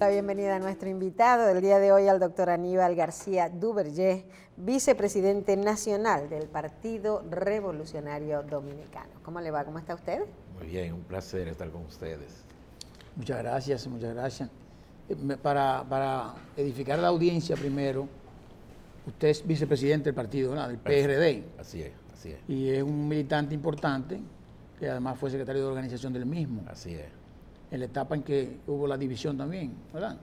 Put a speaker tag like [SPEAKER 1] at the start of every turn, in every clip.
[SPEAKER 1] la bienvenida a nuestro invitado del día de hoy, al doctor Aníbal García Duvergé, vicepresidente nacional del Partido Revolucionario Dominicano. ¿Cómo le va? ¿Cómo está usted?
[SPEAKER 2] Muy bien, un placer estar con ustedes.
[SPEAKER 3] Muchas gracias, muchas gracias. Para edificar la audiencia primero, usted es vicepresidente del partido, ¿verdad? Del PRD.
[SPEAKER 2] Así es, así es.
[SPEAKER 3] Y es un militante importante, que además fue secretario de organización del mismo.
[SPEAKER 2] Así es.
[SPEAKER 3] En la etapa en que hubo la división también, ¿verdad?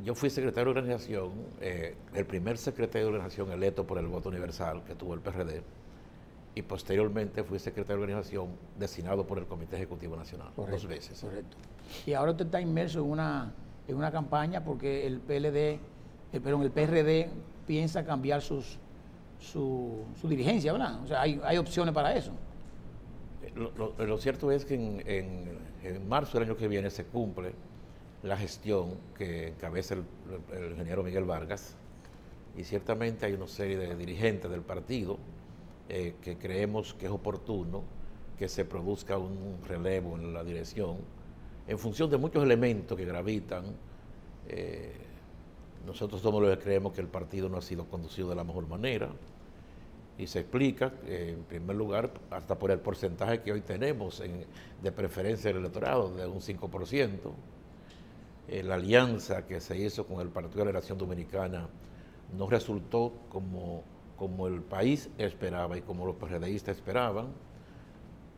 [SPEAKER 2] Yo fui secretario de organización, el primer secretario de organización electo por el voto universal que tuvo el PRD, y posteriormente fui secretario de organización designado por el Comité Ejecutivo Nacional,
[SPEAKER 3] Correcto,
[SPEAKER 2] 2 veces.
[SPEAKER 3] Correcto. Y ahora usted está inmerso en una campaña porque el PRD piensa cambiar su dirigencia, ¿verdad? O sea, hay opciones para eso.
[SPEAKER 2] Lo cierto es que en marzo del año que viene se cumple la gestión que encabeza el ingeniero Miguel Vargas, y ciertamente hay una serie de dirigentes del partido que creemos que es oportuno que se produzca un relevo en la dirección en función de muchos elementos que gravitan. Nosotros somos los que creemos que el partido no ha sido conducido de la mejor manera, y se explica, en primer lugar, hasta por el porcentaje que hoy tenemos de preferencia del electorado, de un 5%. La alianza que se hizo con el Partido de la Nación Dominicana no resultó como el país esperaba y como los PRDistas esperaban.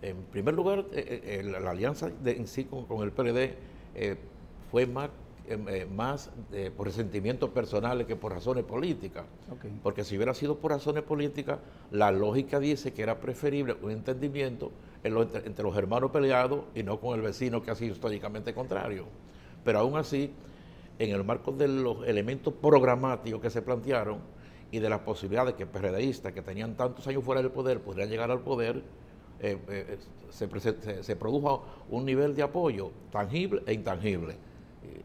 [SPEAKER 2] En primer lugar, la alianza en sí con el PRD fue más por resentimientos personales que por razones políticas.
[SPEAKER 3] Okay.
[SPEAKER 2] Porque si hubiera sido por razones políticas, la lógica dice que era preferible un entendimiento entre los hermanos peleados y no con el vecino que ha sido históricamente contrario. Pero aún así, en el marco de los elementos programáticos que se plantearon y de la posibilidad de que PRDistas que tenían tantos años fuera del poder pudieran llegar al poder, se produjo un nivel de apoyo tangible e intangible.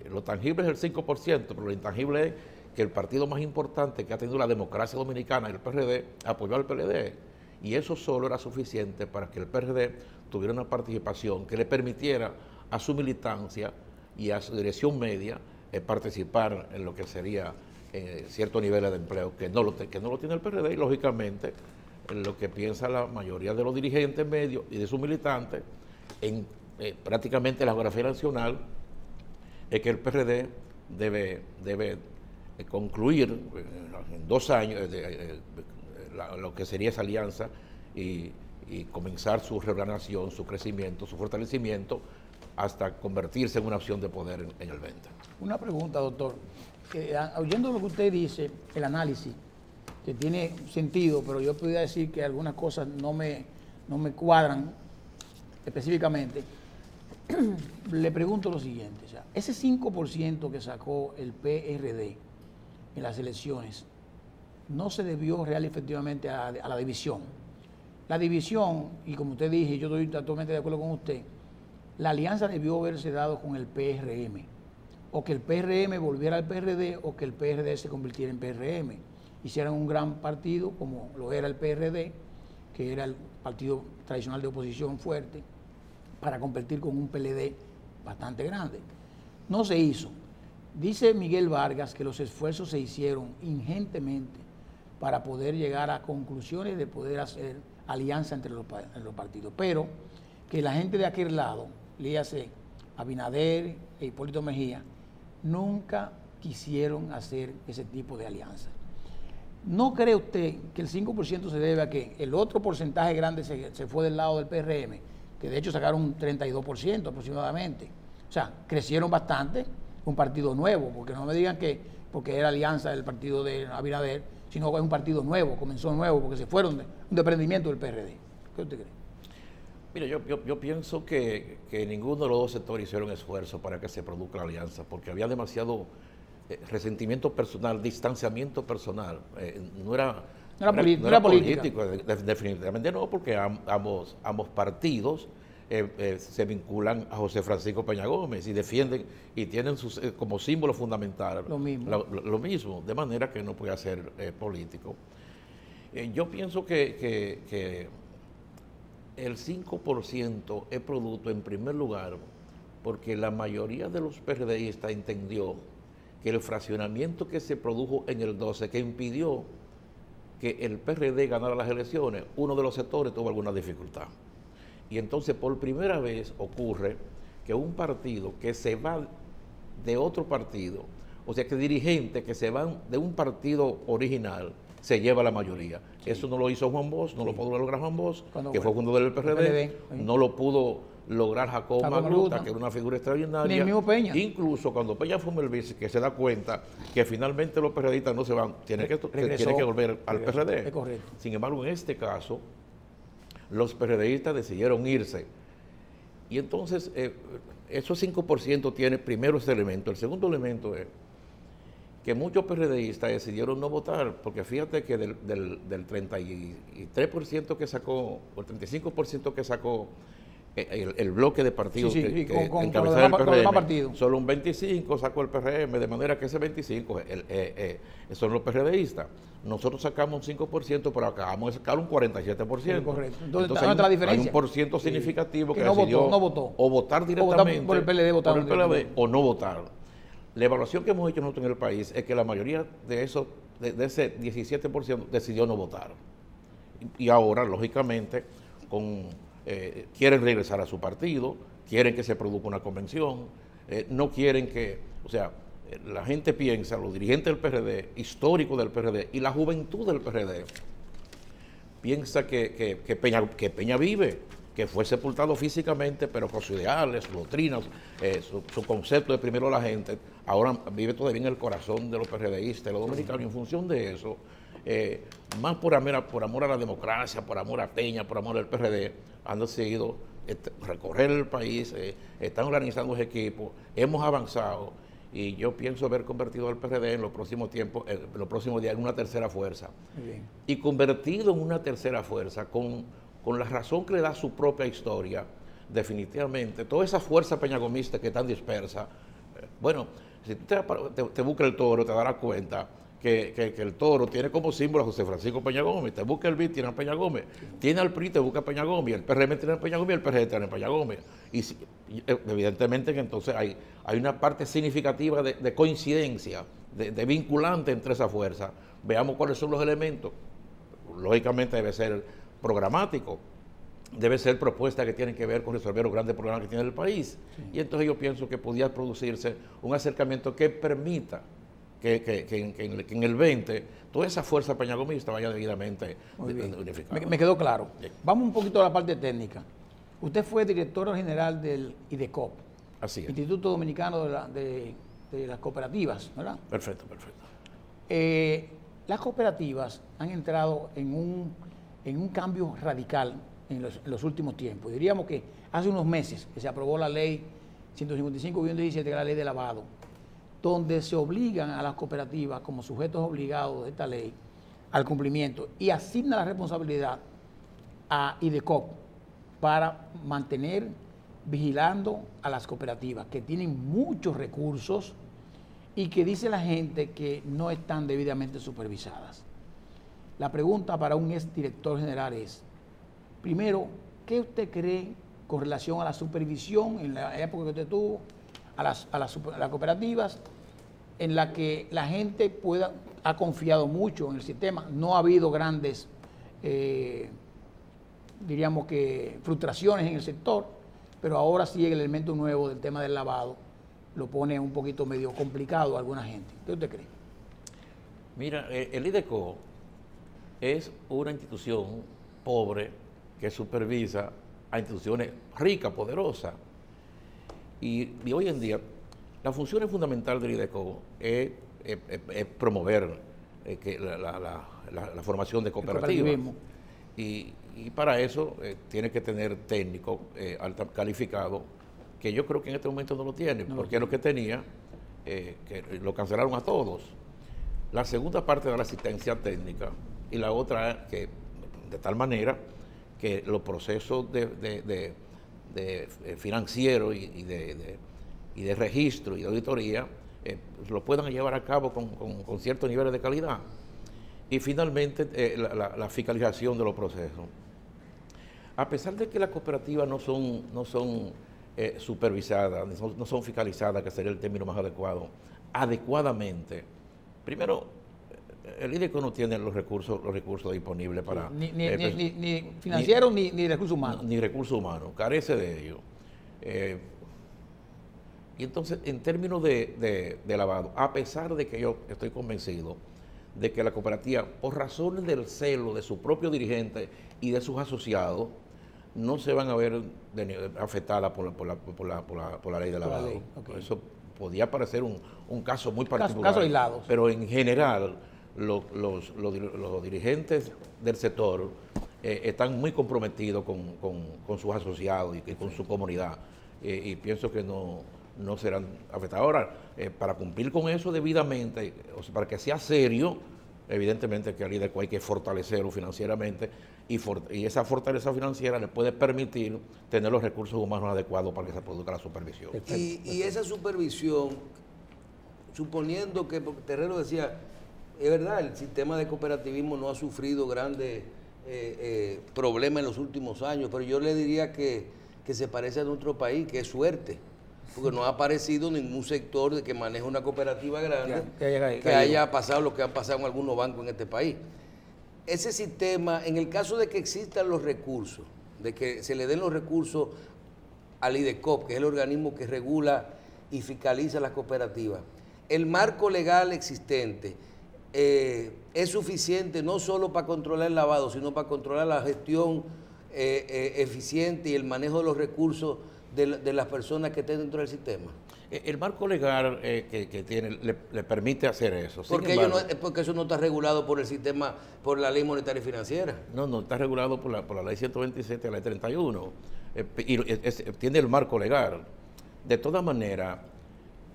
[SPEAKER 2] Lo tangible es el 5%, pero lo intangible es que el partido más importante que ha tenido la democracia dominicana, el PRD, apoyó al PLD. Y eso solo era suficiente para que el PRD tuviera una participación que le permitiera a su militancia y a su dirección media participar en lo que sería ciertos niveles de empleo que no lo tiene el PRD, y lógicamente en lo que piensa la mayoría de los dirigentes medios y de sus militantes en prácticamente la geografía nacional, es que el PRD debe concluir en 2 años lo que sería esa alianza y comenzar su reorganización, su crecimiento, su fortalecimiento, hasta convertirse en una opción de poder en el 20.
[SPEAKER 3] Una pregunta, doctor. Oyendo lo que usted dice, el análisis, que tiene sentido, pero yo podría decir que algunas cosas no me cuadran específicamente. Le pregunto lo siguiente, o sea, ese 5% que sacó el PRD en las elecciones no se debió real y efectivamente a la división. La división, y como usted dije, yo estoy totalmente de acuerdo con usted, la alianza debió haberse dado con el PRM, o que el PRM volviera al PRD, o que el PRD se convirtiera en PRM. Hicieran un gran partido como lo era el PRD, que era el partido tradicional de oposición fuerte, para competir con un PLD bastante grande. No se hizo. Dice Miguel Vargas que los esfuerzos se hicieron ingentemente para poder llegar a conclusiones de poder hacer alianza entre los partidos, pero que la gente de aquel lado, léase Abinader e Hipólito Mejía, nunca quisieron hacer ese tipo de alianza. ¿No cree usted que el 5% se debe a que el otro porcentaje grande se fue del lado del PRM, que de hecho sacaron un 32% aproximadamente? O sea, crecieron bastante, un partido nuevo, porque no me digan que porque era alianza del partido de Abinader, sino que es un partido nuevo, comenzó nuevo, porque se fueron de un desprendimiento del PRD. ¿Qué usted cree?
[SPEAKER 2] Mire, yo pienso que ninguno de los dos sectores hicieron esfuerzo para que se produzca la alianza, porque había demasiado resentimiento personal, distanciamiento personal. No era político, definitivamente no, porque ambos partidos se vinculan a José Francisco Peña Gómez y defienden y tienen como símbolo fundamental
[SPEAKER 3] lo mismo,
[SPEAKER 2] de manera que no puede ser político. Yo pienso que el 5% es producto, en primer lugar, porque la mayoría de los PRDistas entendió que el fraccionamiento que se produjo en el 12, que impidió que el PRD ganara las elecciones, uno de los sectores tuvo alguna dificultad. Y entonces por primera vez ocurre que un partido que se va de otro partido, o sea que dirigentes que se van de un partido original, se lleva la mayoría. Sí. Eso no lo hizo Juan Bosch, no lo pudo lograr Juan Bosch, que fue fundador del PRD, no lo pudo lograr Jacobo Magluta, que era una figura extraordinaria.
[SPEAKER 3] Ni el mismo Peña.
[SPEAKER 2] Incluso cuando Peña fue el vice, que se da cuenta que finalmente los PRDistas no se van, tienen que volver al PRD.
[SPEAKER 3] Es correcto.
[SPEAKER 2] Sin embargo, en este caso, los PRDistas decidieron irse. Y entonces, esos 5% tiene primero ese elemento. El segundo elemento es que muchos PRDistas decidieron no votar, porque fíjate que del 33% que sacó, o el 35% que sacó el bloque de partidos que encabezaba el PRM, solo un 25 sacó el PRM, de manera que ese 25 son los PRDistas. Nosotros sacamos un 5%, pero acabamos de sacar un 47%.
[SPEAKER 3] Sí, correcto. Entonces
[SPEAKER 2] hay un por ciento significativo que
[SPEAKER 3] no
[SPEAKER 2] decidió
[SPEAKER 3] votó.
[SPEAKER 2] O votar directamente
[SPEAKER 3] por el PLD,
[SPEAKER 2] o no votar. La evaluación que hemos hecho nosotros en el país es que la mayoría de ese 17% decidió no votar. Y ahora, lógicamente, quieren regresar a su partido, quieren que se produzca una convención, no quieren que, o sea, la gente piensa, los dirigentes del PRD, históricos del PRD y la juventud del PRD, piensa que Peña vive, que fue sepultado físicamente, pero con sus ideales, sus doctrinas, su concepto de primero la gente, ahora vive todavía en el corazón de los PRDistas, los dominicanos, y en función de eso, más por amor a la democracia, por amor a Peña, por amor al PRD, han decidido recorrer el país, están organizando ese equipo, hemos avanzado y yo pienso haber convertido al PRD en los próximos tiempos, en los próximos días, en una tercera fuerza. Y convertido en una tercera fuerza con la razón que le da su propia historia, definitivamente, toda esa fuerza peñagomista que están dispersa, bueno, si tú te buscas el Toro, te darás cuenta que el Toro tiene como símbolo a José Francisco Peña Gómez, te busca el BID, tiene a Peña Gómez, tiene al PRI, te busca a Peña Gómez, el PRM tiene a Peña Gómez y el PRD tiene a Peña Gómez. Y evidentemente que entonces hay una parte significativa de coincidencia, de vinculante entre esa fuerza. Veamos cuáles son los elementos. Lógicamente debe ser programático, debe ser propuestas que tienen que ver con resolver los grandes problemas que tiene el país. Sí. Y entonces yo pienso que podría producirse un acercamiento que permita que en el 20 toda esa fuerza peñagomista vaya debidamente unificada.
[SPEAKER 3] Me quedó claro. Sí. Vamos un poquito a la parte técnica. Usted fue director general del IDECOP.
[SPEAKER 2] Así es.
[SPEAKER 3] Instituto Dominicano de las Cooperativas, ¿verdad?
[SPEAKER 2] Perfecto.
[SPEAKER 3] Las cooperativas han entrado en un cambio radical en los últimos tiempos. Diríamos que hace unos meses que se aprobó la ley 155-17, que es la ley de lavado, donde se obligan a las cooperativas como sujetos obligados de esta ley al cumplimiento y asigna la responsabilidad a IDECOP para mantener vigilando a las cooperativas que tienen muchos recursos y que dice la gente que no están debidamente supervisadas. La pregunta para un exdirector general es, primero, ¿qué usted cree con relación a la supervisión en la época que usted tuvo a las cooperativas, en la que la gente ha confiado mucho en el sistema? No ha habido grandes, diríamos que, frustraciones en el sector, pero ahora sí el elemento nuevo del tema del lavado lo pone un poquito medio complicado a alguna gente. ¿Qué usted cree?
[SPEAKER 2] Mira, el IDECO es una institución pobre que supervisa a instituciones ricas, poderosas. Y hoy en día, la función fundamental del IDECO es promover la formación de cooperativas. Y para eso tiene que tener técnicos calificados, que yo creo que en este momento no lo tiene, porque lo que tenía, que lo cancelaron a todos. La segunda parte de la asistencia técnica y la otra que de tal manera que los procesos de financieros y de registro y de auditoría lo puedan llevar a cabo con ciertos niveles de calidad. Y finalmente la fiscalización de los procesos. A pesar de que las cooperativas no son supervisadas, no son fiscalizadas, que sería el término más adecuado, adecuadamente. Primero, el IDECO no tiene los recursos disponibles para...
[SPEAKER 3] Ni financieros ni recursos humanos.
[SPEAKER 2] Ni recursos humanos, carece de ello. Y entonces, en términos de lavado, a pesar de que yo estoy convencido de que la cooperativa, por razones del celo de su propio dirigente y de sus asociados, no se van a ver afectadas por la ley de lavado. Okay. Eso podía parecer un caso muy particular.
[SPEAKER 3] Casos aislados.
[SPEAKER 2] Pero en general, los dirigentes del sector están muy comprometidos con sus asociados y con su comunidad. Y pienso que no serán afectados. Ahora, para cumplir con eso debidamente, o sea, para que sea serio, evidentemente que al IDECO hay que fortalecerlo financieramente y esa fortaleza financiera le puede permitir tener los recursos humanos adecuados para que se produzca la supervisión.
[SPEAKER 4] Y esa supervisión, suponiendo que, porque Terrero decía, es verdad, el sistema de cooperativismo no ha sufrido grandes problemas en los últimos años, pero yo le diría que se parece a nuestro país, que es suerte. Porque no ha aparecido ningún sector de que maneje una cooperativa grande que haya pasado lo que han pasado en algunos bancos en este país. Ese sistema, en el caso de que existan los recursos, de que se le den los recursos al IDECOP, que es el organismo que regula y fiscaliza las cooperativas, el marco legal existente es suficiente no solo para controlar el lavado, sino para controlar la gestión eficiente y el manejo de los recursos de las personas que estén dentro del sistema.
[SPEAKER 2] El marco legal que tiene le permite hacer eso.
[SPEAKER 4] Porque eso no está regulado por el sistema, por la ley monetaria y financiera.
[SPEAKER 2] No está regulado por la ley 127 y la ley 31. Tiene el marco legal. De todas maneras,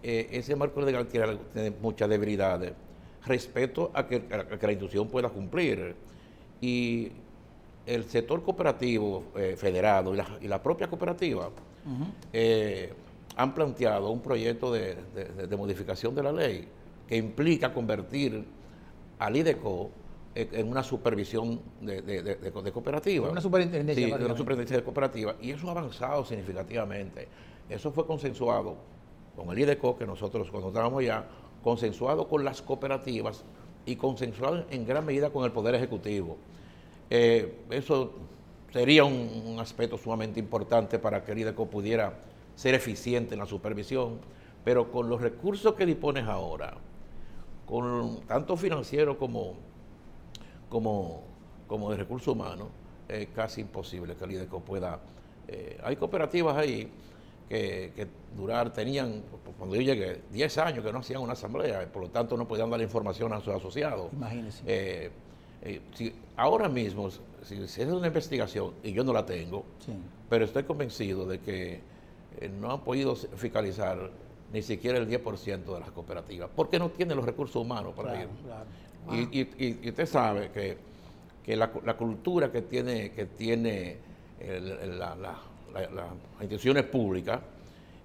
[SPEAKER 2] ese marco legal tiene muchas debilidades respecto a que la institución pueda cumplir. Y el sector cooperativo federado y la propia cooperativa han planteado un proyecto de modificación de la ley que implica convertir al IDECO en una supervisión de cooperativa.
[SPEAKER 3] Una superintendencia.
[SPEAKER 2] Sí, una superintendencia de cooperativa. Y eso ha avanzado significativamente. Eso fue consensuado con el IDECO, que nosotros cuando estábamos allá, consensuado con las cooperativas y consensuado en gran medida con el Poder Ejecutivo. Eso sería un aspecto sumamente importante para que el IDECO pudiera ser eficiente en la supervisión, pero con los recursos que dispones ahora, con tanto financiero como de recursos humanos, es casi imposible que el IDECO pueda... hay cooperativas ahí que tenían, cuando yo llegué, 10 años que no hacían una asamblea, por lo tanto no podían dar la información a sus asociados.
[SPEAKER 3] Imagínense.
[SPEAKER 2] Si ahora mismo, si es una investigación, y yo no la tengo, sí, pero estoy convencido de que no han podido fiscalizar ni siquiera el 10% de las cooperativas, porque no tienen los recursos humanos para ir. Claro. Y usted sabe que la cultura que tiene las instituciones públicas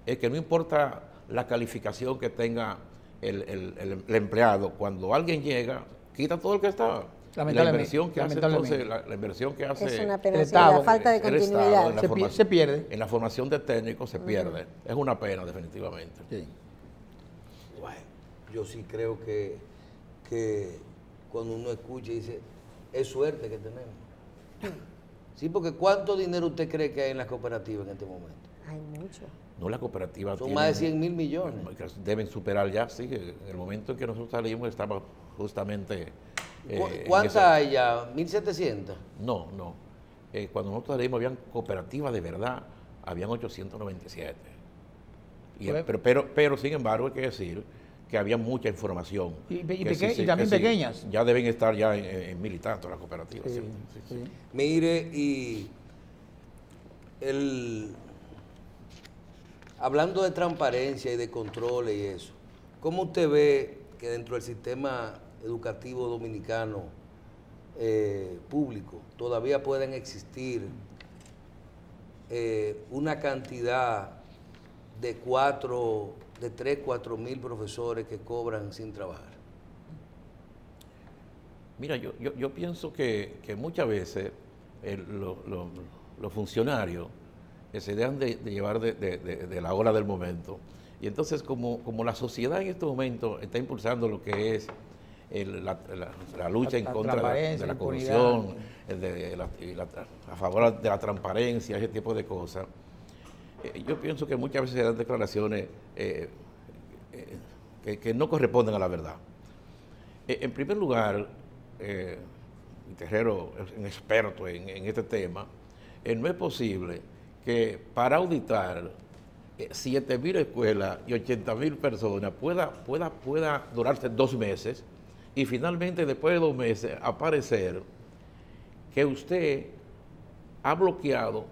[SPEAKER 2] es que no importa la calificación que tenga el empleado, cuando alguien llega, quita todo el que está. La inversión que hace entonces, la inversión que hace
[SPEAKER 1] es una pena, la falta de continuidad.
[SPEAKER 3] Se pierde.
[SPEAKER 2] En la formación de técnicos se pierde. Es una pena, definitivamente.
[SPEAKER 3] Sí.
[SPEAKER 4] Bueno, yo sí creo que cuando uno escucha y dice, es suerte que tenemos. Sí, porque ¿cuánto dinero usted cree que hay en las cooperativas en este momento?
[SPEAKER 1] Hay mucho.
[SPEAKER 2] No, la cooperativa
[SPEAKER 4] son más de 100 mil millones.
[SPEAKER 2] Deben superar ya, sí. En el momento en que nosotros salimos estaba justamente...
[SPEAKER 4] ¿Cuántas hay ya? ¿1.700?
[SPEAKER 2] No. Cuando nosotros salimos habían cooperativas de verdad, habían 897. Pero sin embargo hay que decir que había mucha información.
[SPEAKER 3] Y también pequeñas.
[SPEAKER 2] Ya deben estar ya en mil y tanto las cooperativas.
[SPEAKER 4] Sí. Mire, y hablando de transparencia y de controles y eso, ¿cómo usted ve que dentro del sistema educativo dominicano público todavía pueden existir una cantidad de 3, 4 mil profesores que cobran sin trabajar?
[SPEAKER 2] Mira, yo pienso que muchas veces los funcionarios se dejan de llevar de la ola del momento. Y entonces, como la sociedad en este momento está impulsando lo que es la lucha en contra de la corrupción, a favor de la transparencia, ese tipo de cosas, yo pienso que muchas veces se dan declaraciones que no corresponden a la verdad. En primer lugar, Terrero es un experto en este tema, no es posible que para auditar 7.000 escuelas y 80.000 personas pueda durarse 2 meses y finalmente después de 2 meses aparecer que usted ha bloqueado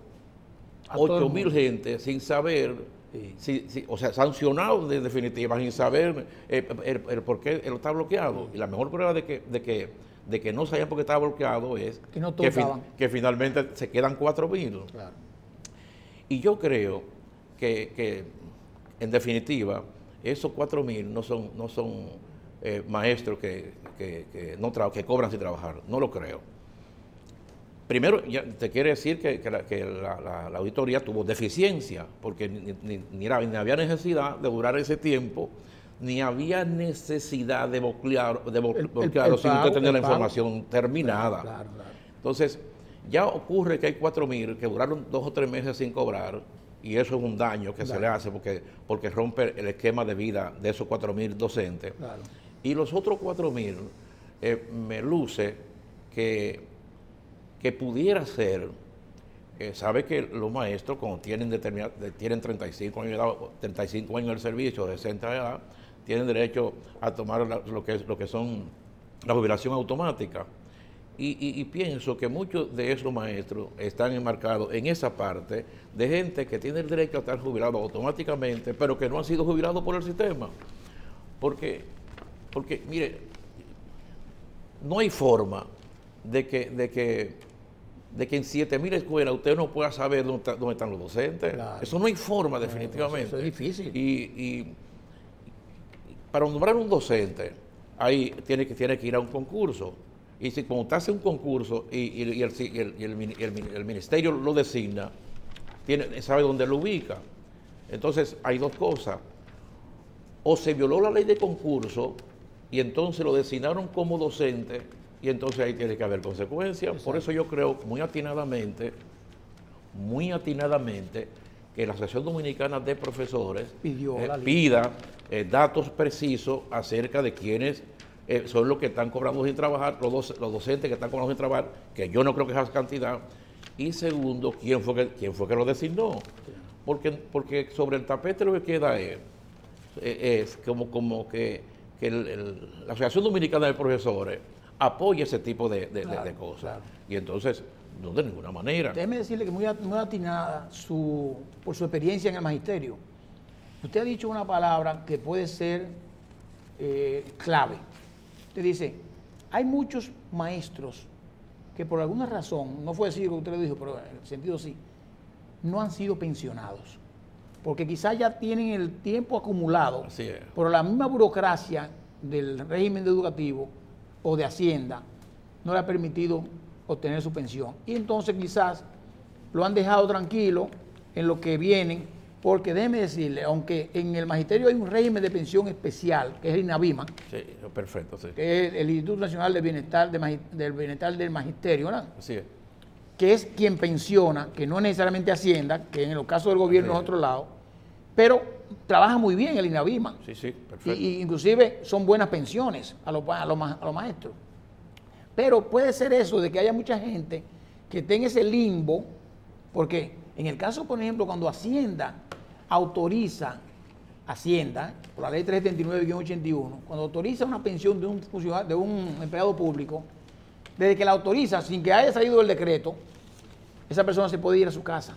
[SPEAKER 2] 8.000 gente sin saber, o sea, sancionado de definitiva, sin saber el por qué él está bloqueado. Y la mejor prueba de que no sabían por qué estaba bloqueado es que finalmente se quedan 4.000.
[SPEAKER 3] Claro.
[SPEAKER 2] Y yo creo que en definitiva, esos 4.000 no son maestros que cobran sin trabajar. No lo creo. Primero, ya te quiere decir que la auditoría tuvo deficiencia, porque ni había necesidad de durar ese tiempo, ni había necesidad de bloquearlo sin usted tener la información terminada.
[SPEAKER 3] Claro.
[SPEAKER 2] Entonces, ya ocurre que hay 4.000 que duraron 2 o 3 meses sin cobrar, y eso es un daño que se le hace porque rompe el esquema de vida de esos 4.000 docentes.
[SPEAKER 3] Claro.
[SPEAKER 2] Y los otros 4.000 me luce que pudiera ser, sabe que los maestros cuando tienen 35 años del servicio, de 60 de edad, tienen derecho a tomar lo que son la jubilación automática. Y pienso que muchos de esos maestros están enmarcados en esa parte de gente que tiene el derecho a estar jubilado automáticamente, pero que no han sido jubilados por el sistema. Porque mire, no hay forma de que en 7.000 escuelas usted no pueda saber dónde están los docentes. Claro. Eso no hay forma, definitivamente.
[SPEAKER 3] Eso es difícil.
[SPEAKER 2] Y para nombrar un docente, ahí tiene que ir a un concurso. Y si cuando usted hace un concurso y el ministerio lo designa, sabe dónde lo ubica. Entonces hay 2 cosas. O se violó la ley de concurso y entonces lo designaron como docente y entonces ahí tiene que haber consecuencias. Exacto. Por eso yo creo muy atinadamente, que la Asociación Dominicana de Profesores pida datos precisos acerca de quiénes son los que están cobrando sin trabajar, los docentes que están cobrando sin trabajar, que yo no creo que sea esa cantidad. Y segundo, quién fue que lo designó. Porque sobre el tapete lo que queda es como que la Asociación Dominicana de Profesores apoya ese tipo de cosas. Claro. Y entonces, no de ninguna manera.
[SPEAKER 3] Déjeme decirle que muy atinada por su experiencia en el magisterio. Usted ha dicho una palabra que puede ser clave. Usted dice, hay muchos maestros que por alguna razón, no fue así lo que usted lo dijo, pero en el sentido sí, no han sido pensionados. Porque quizás ya tienen el tiempo acumulado, pero la misma burocracia del régimen educativo o de Hacienda no le ha permitido obtener su pensión. Y entonces quizás lo han dejado tranquilo en lo que vienen, porque déjeme decirle, aunque en el magisterio hay un régimen de pensión especial, que es el INAVIMA,
[SPEAKER 2] sí, perfecto, sí,
[SPEAKER 3] que es el Instituto Nacional del Bienestar del Magisterio, ¿verdad?
[SPEAKER 2] Así es.
[SPEAKER 3] Que es quien pensiona, que no es necesariamente Hacienda, que en el caso del gobierno es otro lado, pero trabaja muy bien el INAVIMA.
[SPEAKER 2] Sí, perfecto.
[SPEAKER 3] Y inclusive son buenas pensiones a los maestros. Pero puede ser eso de que haya mucha gente que esté en ese limbo, porque en el caso, por ejemplo, cuando Hacienda autoriza, por la ley 379-81, cuando autoriza una pensión de un empleado público, desde que la autoriza, sin que haya salido el decreto, esa persona se puede ir a su casa.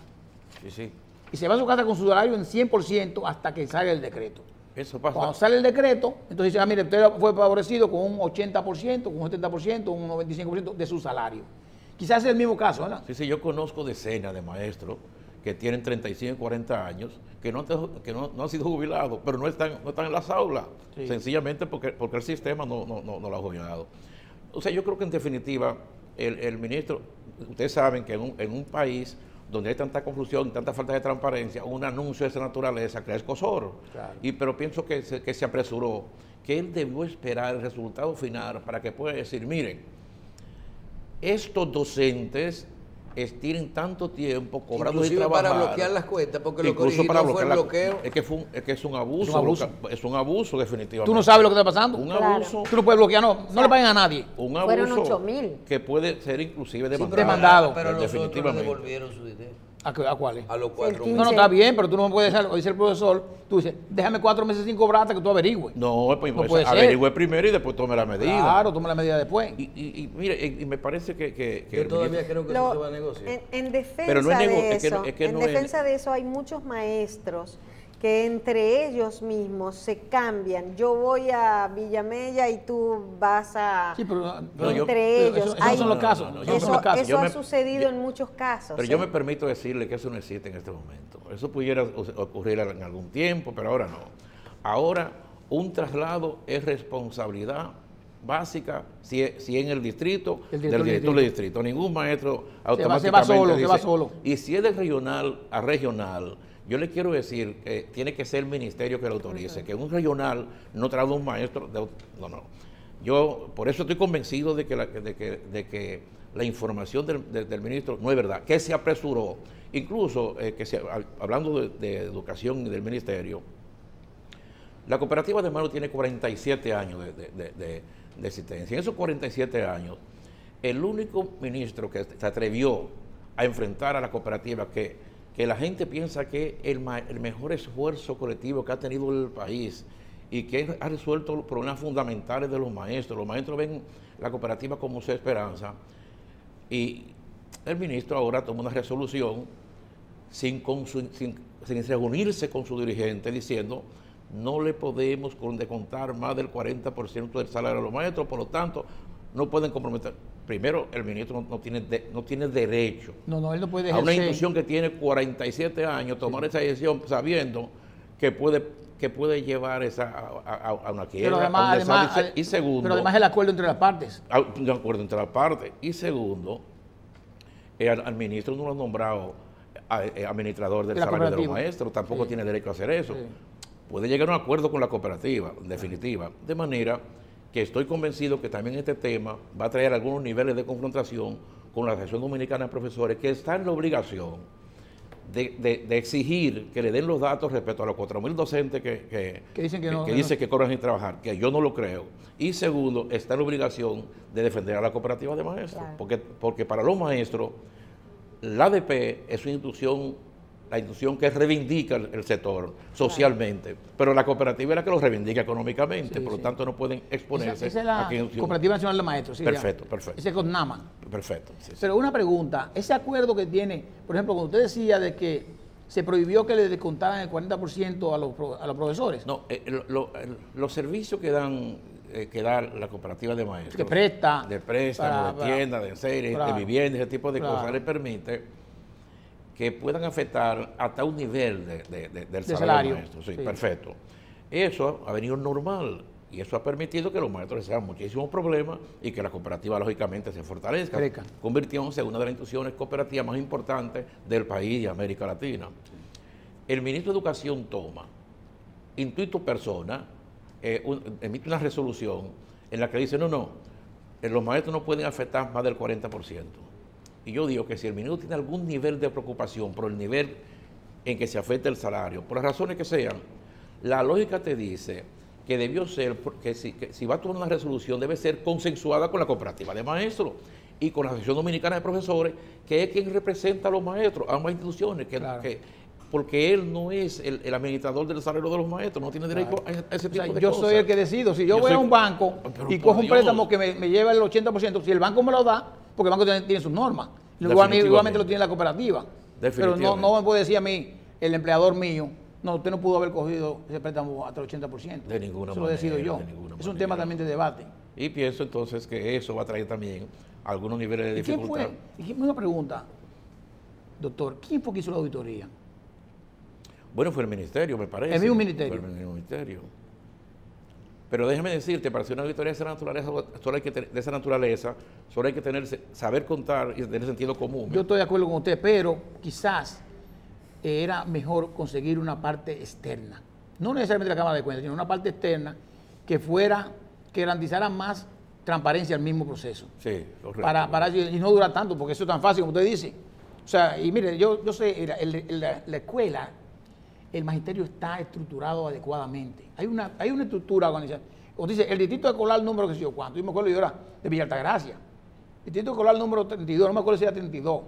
[SPEAKER 2] Sí.
[SPEAKER 3] Y se va a su casa con su salario en 100% hasta que salga el decreto.
[SPEAKER 2] Eso pasa.
[SPEAKER 3] Cuando sale el decreto, entonces dice, mire, usted fue favorecido con un 80%, con un 70%, un 95% de su salario. Quizás es el mismo caso, ¿verdad?
[SPEAKER 2] Sí, yo conozco decenas de maestros que tienen 35, 40 años, que no han sido jubilados, pero no están en las aulas, sencillamente porque el sistema no lo ha jubilado. O sea, yo creo que en definitiva, el ministro, ustedes saben que en un país donde hay tanta confusión, tanta falta de transparencia, un anuncio de esa naturaleza crea escozor.
[SPEAKER 3] Claro.
[SPEAKER 2] Pero pienso que se apresuró, que él debió esperar el resultado final para que pueda decir, miren, estos docentes tienen tanto tiempo cobrando y
[SPEAKER 4] Inclusive
[SPEAKER 2] trabajando.
[SPEAKER 4] para bloquear las cuentas, porque lo que
[SPEAKER 2] Incluso para
[SPEAKER 4] originó fue el
[SPEAKER 2] bloquear
[SPEAKER 4] bloqueo.
[SPEAKER 2] es que es un abuso.
[SPEAKER 3] Es un abuso.
[SPEAKER 2] Es un abuso, definitivamente.
[SPEAKER 3] Tú no sabes lo que está pasando.
[SPEAKER 2] Un
[SPEAKER 1] Claro.
[SPEAKER 2] abuso.
[SPEAKER 3] Tú no puedes bloquear, no le paguen a nadie.
[SPEAKER 2] Un
[SPEAKER 1] Fueron
[SPEAKER 2] abuso
[SPEAKER 1] 8.000.
[SPEAKER 2] que puede ser inclusive
[SPEAKER 4] Sí,
[SPEAKER 2] demandado.
[SPEAKER 3] Demandado.
[SPEAKER 4] Pero nosotros le
[SPEAKER 2] definitivamente.
[SPEAKER 4] devolvieron su dinero.
[SPEAKER 3] ¿A cuáles?
[SPEAKER 4] A los
[SPEAKER 1] El
[SPEAKER 4] 4
[SPEAKER 1] 15.
[SPEAKER 3] No, no, está bien, pero tú no me puedes dejar, o dice el profesor, tú dices, déjame 4 meses sin cobrarte que tú averigües.
[SPEAKER 2] No, pues
[SPEAKER 3] No puede ser.
[SPEAKER 2] averigüe primero y después tome la medida.
[SPEAKER 3] Claro, toma la medida después.
[SPEAKER 2] Y mire, y me parece que
[SPEAKER 4] Yo
[SPEAKER 2] el
[SPEAKER 4] todavía
[SPEAKER 2] ministro-
[SPEAKER 4] creo que eso se va a negociar.
[SPEAKER 1] En defensa
[SPEAKER 2] Pero no es
[SPEAKER 1] de
[SPEAKER 2] es que no-
[SPEAKER 1] eso,
[SPEAKER 2] es que
[SPEAKER 1] en
[SPEAKER 2] no es-
[SPEAKER 1] defensa de eso hay muchos maestros que entre ellos mismos se cambian. Yo voy a Villamella y tú vas a...
[SPEAKER 3] Sí, pero
[SPEAKER 2] No, yo-
[SPEAKER 1] entre
[SPEAKER 3] pero
[SPEAKER 1] ellos.
[SPEAKER 3] esos no son los casos.
[SPEAKER 2] no, no,
[SPEAKER 3] esos no son
[SPEAKER 1] Eso,
[SPEAKER 3] los casos.
[SPEAKER 1] eso
[SPEAKER 2] Yo
[SPEAKER 1] ha
[SPEAKER 2] me-
[SPEAKER 1] sucedido
[SPEAKER 2] yo-
[SPEAKER 1] en muchos casos.
[SPEAKER 2] Pero yo
[SPEAKER 1] ¿sí?
[SPEAKER 2] me permito decirle que eso no existe en este momento. Eso pudiera ocurrir en algún tiempo, pero ahora no. Ahora, un traslado es responsabilidad básica si en el distrito,
[SPEAKER 3] El
[SPEAKER 2] del
[SPEAKER 3] director
[SPEAKER 2] director
[SPEAKER 3] del
[SPEAKER 2] del distrito. Ningún maestro
[SPEAKER 3] se
[SPEAKER 2] automáticamente
[SPEAKER 3] va solo, se
[SPEAKER 2] dice-
[SPEAKER 3] va solo.
[SPEAKER 2] Y si es de regional a regional, yo le quiero decir que tiene que ser el ministerio que lo autorice, que un regional no traslada un maestro. No. Yo por eso estoy convencido de que la información del ministro no es verdad, que se apresuró. Incluso, hablando de educación y del ministerio, la cooperativa de Mano tiene 47 años de existencia. En esos 47 años, el único ministro que se atrevió a enfrentar a la cooperativa, que la gente piensa que es el mejor esfuerzo colectivo que ha tenido el país y que ha resuelto los problemas fundamentales de los maestros. Los maestros ven la cooperativa como su esperanza. Y el ministro ahora toma una resolución sin reunirse con su dirigente diciendo no le podemos descontar más del 40% del salario de los maestros, por lo tanto no pueden comprometer. Primero, el ministro no tiene derecho
[SPEAKER 3] No, él no puede
[SPEAKER 2] a una
[SPEAKER 3] ejercer.
[SPEAKER 2] institución que tiene 47 años tomar esa decisión sabiendo que puede llevar a una quiebra,
[SPEAKER 3] Pero
[SPEAKER 2] a un
[SPEAKER 3] además,
[SPEAKER 2] desastre. Y segundo,
[SPEAKER 3] pero además el acuerdo entre las partes.
[SPEAKER 2] de acuerdo entre las partes. Y segundo, al ministro no lo ha nombrado administrador del
[SPEAKER 3] La
[SPEAKER 2] salario de los
[SPEAKER 3] cooperativa.
[SPEAKER 2] maestros, tampoco
[SPEAKER 3] Sí.
[SPEAKER 2] tiene derecho a hacer eso.
[SPEAKER 3] Sí.
[SPEAKER 2] Puede llegar a un acuerdo con la cooperativa, en definitiva, de manera que estoy convencido que también este tema va a traer algunos niveles de confrontación con la Asociación Dominicana de Profesores, que está en la obligación de exigir que le den los datos respecto a los 4.000 docentes que
[SPEAKER 3] dicen que no,
[SPEAKER 2] dicen que cobran sin trabajar, que yo no lo creo. Y segundo, está en la obligación de defender a la cooperativa de maestros,
[SPEAKER 1] Claro.
[SPEAKER 2] porque para los maestros, la ADP es una la institución que reivindica el sector socialmente, pero la cooperativa es la que lo reivindica económicamente,
[SPEAKER 3] Sí,
[SPEAKER 2] por lo
[SPEAKER 3] sí.
[SPEAKER 2] tanto no pueden exponerse
[SPEAKER 3] Esa es la
[SPEAKER 2] a que
[SPEAKER 3] Cooperativa Nacional de Maestros. Sí,
[SPEAKER 2] Perfecto,
[SPEAKER 3] ya.
[SPEAKER 2] perfecto.
[SPEAKER 3] Ese CONAMA.
[SPEAKER 2] Perfecto. Sí, sí.
[SPEAKER 3] Pero una pregunta, ese acuerdo que tiene, por ejemplo, cuando usted decía de que se prohibió que le descontaran el 40% a los profesores,
[SPEAKER 2] No, los servicios que da la cooperativa de maestros,
[SPEAKER 3] que presta,
[SPEAKER 2] de préstamo,
[SPEAKER 3] para-
[SPEAKER 2] de tiendas, de enseres,
[SPEAKER 3] claro.
[SPEAKER 2] de viviendas, ese tipo de
[SPEAKER 3] Claro.
[SPEAKER 2] cosas, le permite que puedan afectar hasta un nivel del salario
[SPEAKER 3] salario.
[SPEAKER 2] del maestro. Sí,
[SPEAKER 3] Sí.
[SPEAKER 2] perfecto. Eso ha venido normal y eso ha permitido que los maestros les hagan muchísimos problemas y que la cooperativa lógicamente se fortalezca,
[SPEAKER 3] Crezca.
[SPEAKER 2] convirtiéndose en una de las instituciones cooperativas más importantes del país y de América Latina. El ministro de Educación toma, intuito persona, emite una resolución en la que dice, no, los maestros no pueden afectar más del 40%. Y yo digo que si el ministro tiene algún nivel de preocupación por el nivel en que se afecta el salario, por las razones que sean, la lógica te dice que debió ser, que si va a tomar una resolución debe ser consensuada con la cooperativa de maestros y con la Asociación Dominicana de Profesores, que es quien representa a los maestros, ambas instituciones,
[SPEAKER 3] Claro.
[SPEAKER 2] porque él no es el administrador del salario de los maestros, no tiene derecho a ese
[SPEAKER 3] o
[SPEAKER 2] tipo
[SPEAKER 3] sea,
[SPEAKER 2] de
[SPEAKER 3] yo
[SPEAKER 2] cosas.
[SPEAKER 3] soy el que decido. Si yo voy
[SPEAKER 2] soy-
[SPEAKER 3] a un banco
[SPEAKER 2] Pero
[SPEAKER 3] y
[SPEAKER 2] por
[SPEAKER 3] cojo un
[SPEAKER 2] Dios.
[SPEAKER 3] préstamo que me lleva el 80%, si el banco me lo da, porque el banco tiene sus normas. Igualmente lo tiene la cooperativa. Pero
[SPEAKER 2] Definitivamente.
[SPEAKER 3] no me puede decir a mí, el empleador mío, no, usted no pudo haber cogido ese préstamo hasta el 80%.
[SPEAKER 2] De ninguna
[SPEAKER 3] Eso lo decido
[SPEAKER 2] manera,
[SPEAKER 3] yo.
[SPEAKER 2] de ninguna
[SPEAKER 3] Es un
[SPEAKER 2] manera.
[SPEAKER 3] tema también de debate.
[SPEAKER 2] Y pienso entonces que eso va a traer también algunos niveles de
[SPEAKER 3] ¿Y quién
[SPEAKER 2] dificultad.
[SPEAKER 3] fue? Una pregunta, doctor, ¿quién fue que hizo la auditoría?
[SPEAKER 2] Bueno, fue el ministerio, me parece.
[SPEAKER 3] El mismo ministerio.
[SPEAKER 2] Fue el mismo ministerio. Pero déjame decirte, para hacer una auditoría de esa naturaleza, solo hay que saber contar y tener sentido común.
[SPEAKER 3] Yo estoy de acuerdo con usted, pero quizás era mejor conseguir una parte externa. No necesariamente la Cámara de Cuentas, sino una parte externa que garantizara más transparencia al mismo proceso.
[SPEAKER 2] Sí, correcto.
[SPEAKER 3] Y no dura tanto, porque eso es tan fácil como usted dice. O sea, y mire, yo sé, la escuela, el magisterio está estructurado adecuadamente. Hay una estructura organizada. Como dice, el distrito escolar número que sé yo cuánto. Yo me acuerdo yo era de Villa Altagracia. El distrito escolar número 32, no me acuerdo si era 32.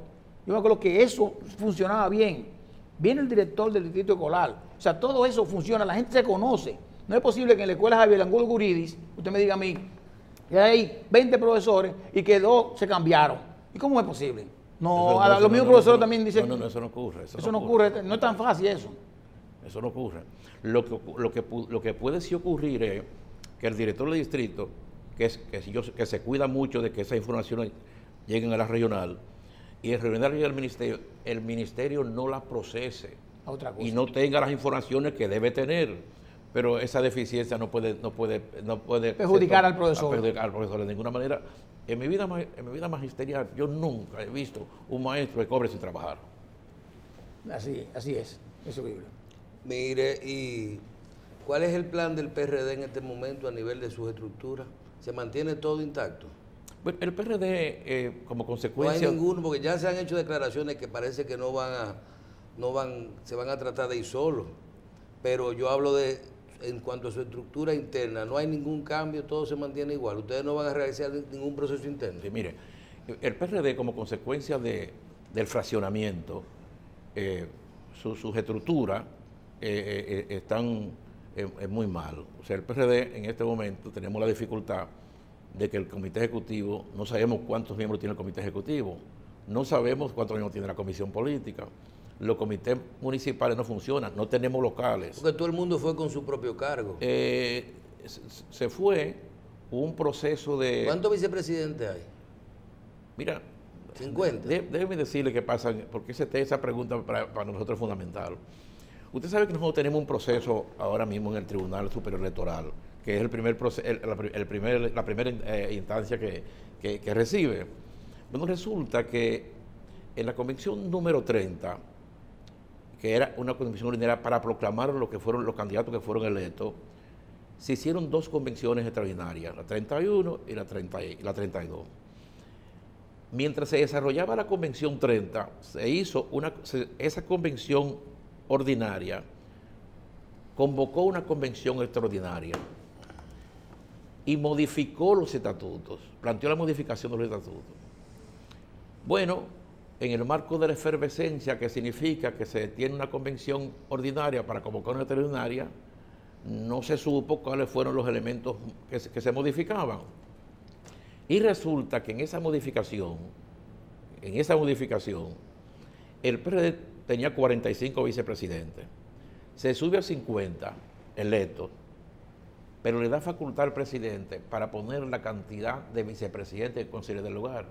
[SPEAKER 3] Yo me acuerdo que eso funcionaba bien. Viene el director del distrito escolar. O sea, todo eso funciona, la gente se conoce. No es posible que en la escuela Javier Angulo Guridis, usted me diga a mí, que hay 20 profesores y que 2 se cambiaron. ¿Y cómo es posible? No, los mismos profesores también dicen...
[SPEAKER 2] No, eso no ocurre.
[SPEAKER 3] Eso no ocurre, no es tan fácil eso.
[SPEAKER 2] Eso no ocurre. Lo que puede sí ocurrir es que el director del distrito, que se cuida mucho de que esas informaciones lleguen a la regional, y el regional llega al el ministerio no las procese
[SPEAKER 3] Otra cosa.
[SPEAKER 2] y no tenga las informaciones que debe tener. Pero esa deficiencia no puede
[SPEAKER 3] perjudicar al profesor.
[SPEAKER 2] Perjudicar al profesor de ninguna manera. En mi vida magisterial, yo nunca he visto un maestro que cobre sin trabajar.
[SPEAKER 3] Así es horrible.
[SPEAKER 4] Mire, ¿y cuál es el plan del PRD en este momento a nivel de sus estructuras? ¿Se mantiene todo intacto?
[SPEAKER 2] Bueno, el PRD, como consecuencia...
[SPEAKER 4] No hay ninguno, porque ya se han hecho declaraciones que parece que se van a tratar de ir solos. Pero yo hablo en cuanto a su estructura interna, no hay ningún cambio, todo se mantiene igual. Ustedes no van a realizar ningún proceso interno.
[SPEAKER 2] Sí, mire, el PRD, como consecuencia del fraccionamiento, sus estructuras están muy mal. O sea, el PRD en este momento tenemos la dificultad de que el comité ejecutivo, no sabemos cuántos miembros tiene el comité ejecutivo, no sabemos cuántos miembros tiene la comisión política, los comités municipales no funcionan, no tenemos locales.
[SPEAKER 4] Porque todo el mundo fue con su propio cargo.
[SPEAKER 2] Se fue un proceso de...
[SPEAKER 4] ¿Cuántos vicepresidentes hay?
[SPEAKER 2] Mira,
[SPEAKER 4] 50.
[SPEAKER 2] Déjeme decirle qué pasa, porque esa pregunta para nosotros es fundamental. Usted sabe que nosotros tenemos un proceso ahora mismo en el Tribunal Superior Electoral, que es la primera instancia que recibe. Bueno, resulta que en la convención número 30, que era una convención ordinaria para proclamar lo que fueron los candidatos que fueron electos, se hicieron 2 convenciones extraordinarias, la 31 y la 32. Mientras se desarrollaba la convención 30, se hizo esa convención ordinaria, convocó una convención extraordinaria y modificó los estatutos, planteó la modificación de los estatutos. Bueno, en el marco de la efervescencia, que significa que se tiene una convención ordinaria para convocar una extraordinaria, no se supo cuáles fueron los elementos que se modificaban. Y resulta que en esa modificación, el PRD tenía 45 vicepresidentes, se sube a 50 electos, pero le da facultad al presidente para poner la cantidad de vicepresidentes que considere del lugar.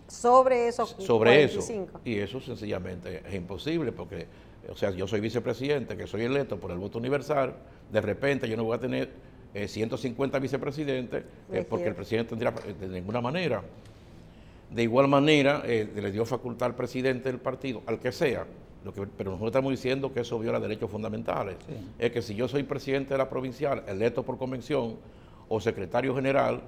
[SPEAKER 1] Sobre esos 45.
[SPEAKER 2] Y eso sencillamente es imposible, porque, o sea, yo soy vicepresidente, que soy electo por el voto universal, de repente yo no voy a tener 150 vicepresidentes, porque el presidente tendría de ninguna manera. De igual manera, le dio facultad al presidente del partido, al que sea, pero nosotros estamos diciendo que eso viola derechos fundamentales. Sí. Es que si yo soy presidente de la provincial, electo por convención, o secretario general,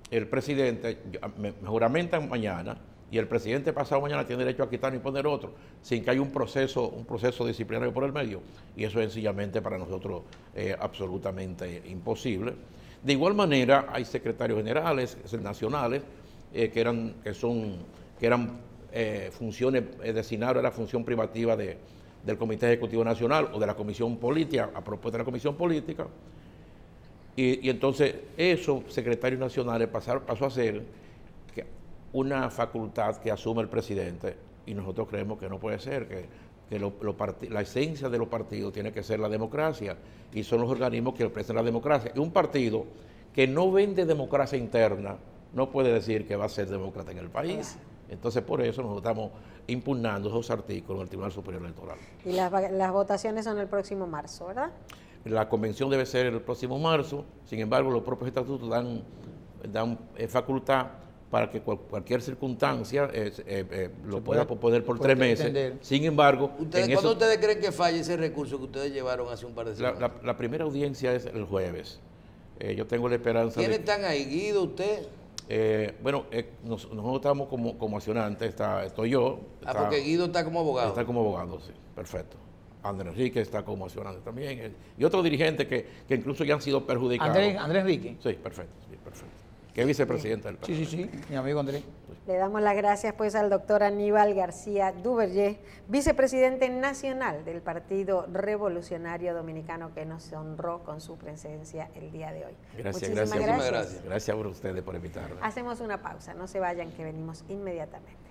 [SPEAKER 2] el presidente me juramentan mañana y el presidente pasado mañana tiene derecho a quitar y poner otro, sin que haya un proceso disciplinario por el medio. Y eso es sencillamente para nosotros absolutamente imposible. De igual manera, hay secretarios generales nacionales que eran funciones designadas a la función privativa del Comité Ejecutivo Nacional o de la Comisión Política, a propuesta de la Comisión Política. Y entonces esos secretarios nacionales pasó a ser una facultad que asume el presidente, y nosotros creemos que no puede ser, que la esencia de los partidos tiene que ser la democracia, y son los organismos que representan la democracia. Y un partido que no vende democracia interna no puede decir que va a ser demócrata en el país. Entonces, por eso nosotros estamos impugnando esos artículos en el Tribunal Superior Electoral.
[SPEAKER 1] Y las votaciones son el próximo marzo, ¿verdad?
[SPEAKER 2] La convención debe ser el próximo marzo, sin embargo, los propios estatutos dan facultad para que cualquier circunstancia lo pueda posponer por 3 meses.
[SPEAKER 3] Entender.
[SPEAKER 2] Sin embargo,
[SPEAKER 4] ¿Cuándo ustedes creen que falle ese recurso que ustedes llevaron hace un par de semanas?
[SPEAKER 2] la primera audiencia es el jueves. Yo tengo la esperanza
[SPEAKER 4] ¿Quiénes están ahí? ¿Guido, usted?
[SPEAKER 2] Nosotros estamos como accionantes, estoy yo.
[SPEAKER 4] Porque Guido está como abogado.
[SPEAKER 2] Está como abogado, sí, perfecto. Andrés Enrique está como accionante también. Y otros dirigentes que incluso ya han sido perjudicados.
[SPEAKER 3] Andrés Enrique.
[SPEAKER 2] Sí, perfecto. Que es vicepresidente del PRD.
[SPEAKER 3] Sí, mi amigo Andrés.
[SPEAKER 1] Le damos las gracias pues al doctor Aníbal García Duvergé, vicepresidente nacional del Partido Revolucionario Dominicano, que nos honró con su presencia el día de hoy.
[SPEAKER 2] Gracias.
[SPEAKER 4] Gracias por ustedes por invitarme.
[SPEAKER 1] Hacemos una pausa, no se vayan que venimos inmediatamente.